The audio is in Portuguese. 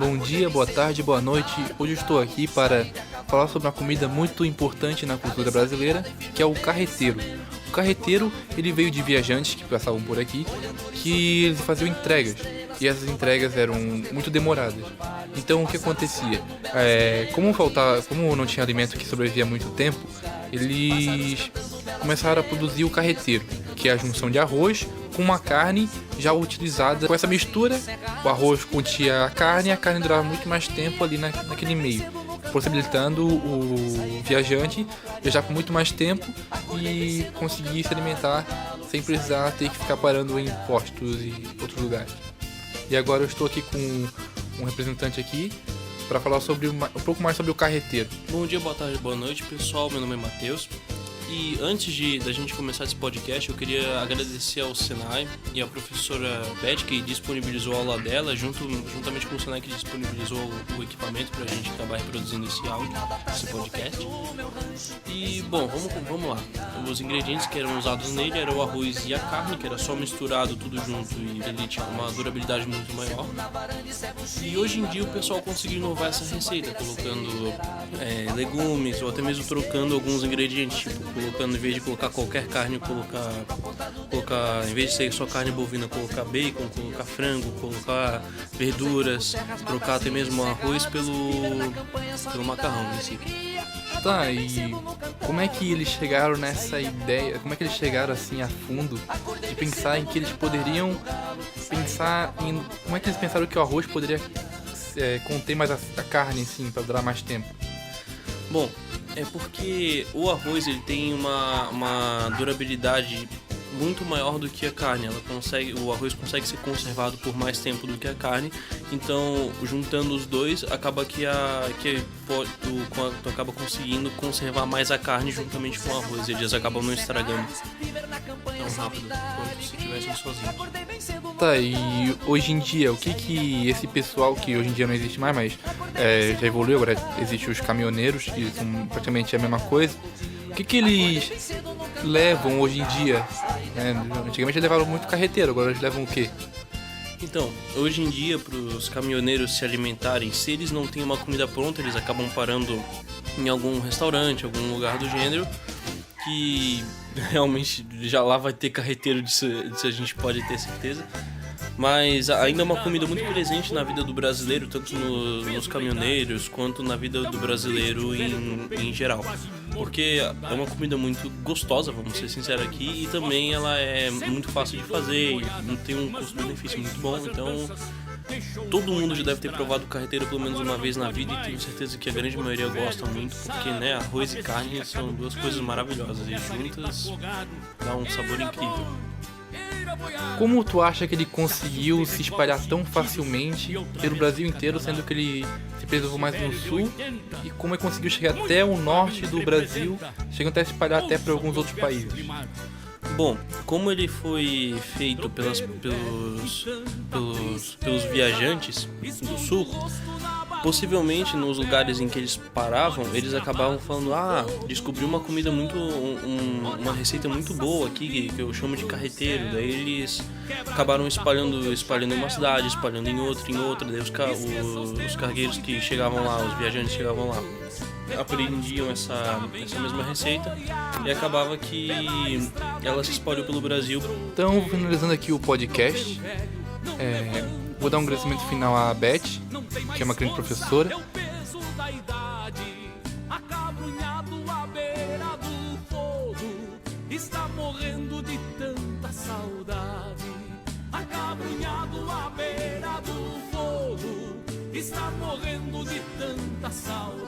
Bom dia, boa tarde, boa noite. Hoje eu estou aqui para falar sobre uma comida muito importante na cultura brasileira, que é o carreteiro. O carreteiro, ele veio de viajantes que passavam por aqui, que eles faziam entregas, e essas entregas eram muito demoradas. Então o que acontecia? Como não tinha alimento que sobrevivia muito tempo, eles começaram a produzir o carreteiro, que é a junção de arroz com uma carne já utilizada. Com essa mistura, o arroz continha a carne e a carne durava muito mais tempo ali naquele meio, possibilitando o viajante viajar por muito mais tempo e conseguir se alimentar sem precisar ter que ficar parando em postos e outros lugares. E agora eu estou aqui com um representante aqui para falar um pouco mais sobre o carreteiro. Bom dia, boa tarde, boa noite, pessoal. Meu nome é Matheus. E antes da gente começar esse podcast, eu queria agradecer ao Senai e à professora Beth, que disponibilizou a aula dela, juntamente com o Senai, que disponibilizou o equipamento para a gente acabar reproduzindo esse áudio, esse podcast. E, bom, vamos lá. Os ingredientes que eram usados nele eram o arroz e a carne, que era só misturado tudo junto e ele tinha uma durabilidade muito maior. E hoje em dia o pessoal conseguiu inovar essa receita, colocando legumes ou até mesmo trocando alguns ingredientes, tipo colocando, em vez de colocar qualquer carne, colocar em vez de ser só carne bovina, colocar bacon, colocar frango, colocar verduras, trocar até mesmo arroz pelo macarrão em si. Tá, e como é que eles chegaram nessa ideia, como é que eles chegaram assim a fundo de pensar em que eles poderiam como é que eles pensaram que o arroz poderia conter mais a carne assim, para durar mais tempo? Bom, é porque o arroz ele tem uma durabilidade muito maior do que a carne. O arroz consegue ser conservado por mais tempo do que a carne. Então, juntando os dois, acaba tu acaba conseguindo conservar mais a carne juntamente com o arroz. Eles acabam não estragando tão rápido quanto se tivessem sozinhos. Tá, e hoje em dia, o que esse pessoal, que hoje em dia não existe mais, mas já evoluiu, agora existem os caminhoneiros, que são praticamente a mesma coisa. O que eles levam hoje em dia? Antigamente eles levavam muito carreteiro, agora eles levam o quê? Então, hoje em dia, para os caminhoneiros se alimentarem, se eles não têm uma comida pronta, eles acabam parando em algum restaurante, algum lugar do gênero, que realmente já lá vai ter carreteiro, disso a gente pode ter certeza. Mas ainda é uma comida muito presente na vida do brasileiro, tanto nos caminhoneiros quanto na vida do brasileiro em geral. Porque é uma comida muito gostosa, vamos ser sinceros aqui, e também ela é muito fácil de fazer e tem um custo-benefício muito bom. Então todo mundo já deve ter provado o carreteiro pelo menos uma vez na vida, e tenho certeza que a grande maioria gosta muito, porque arroz e carne são duas coisas maravilhosas e juntas dá um sabor incrível. Como tu acha que ele conseguiu se espalhar tão facilmente pelo Brasil inteiro, sendo que ele se preservou mais no sul, e como ele conseguiu chegar até o norte do Brasil, chegando até a se espalhar até para alguns outros países? Bom, como ele foi feito pelos viajantes do sul, possivelmente nos lugares em que eles paravam, eles acabavam falando: descobri uma comida uma receita muito boa aqui, que eu chamo de carreteiro. Daí eles acabaram espalhando em uma cidade, espalhando em outra. Daí os cargueiros que chegavam lá, os viajantes chegavam lá, aprendiam essa mesma receita, e acabava que ela se espalhou pelo Brasil. Então, finalizando aqui o podcast, vou dar um agradecimento final à Beth, que é uma grande professora. Está morrendo de tanta saudade, acabrunhado à beira do fogo, está morrendo de tanta saudade.